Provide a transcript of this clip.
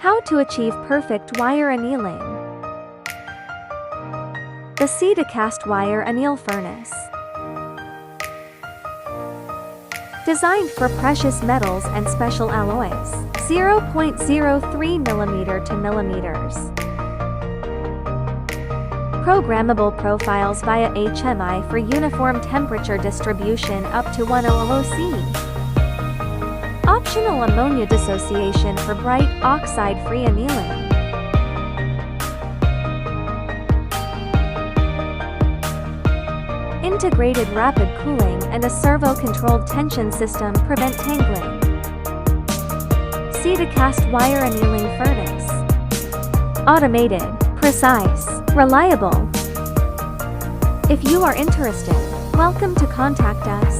How to achieve perfect wire annealing. The CDOCAST Wire Anneal Furnace. Designed for precious metals and special alloys. 0.03 mm to millimeters. Programmable profiles via HMI for uniform temperature distribution up to 100 C. Optional ammonia dissociation for bright, oxide-free annealing. Integrated rapid cooling and a servo-controlled tension system prevent tangling. CDOCAST Wire Annealing Furnace. Automated, precise, reliable. If you are interested, welcome to contact us.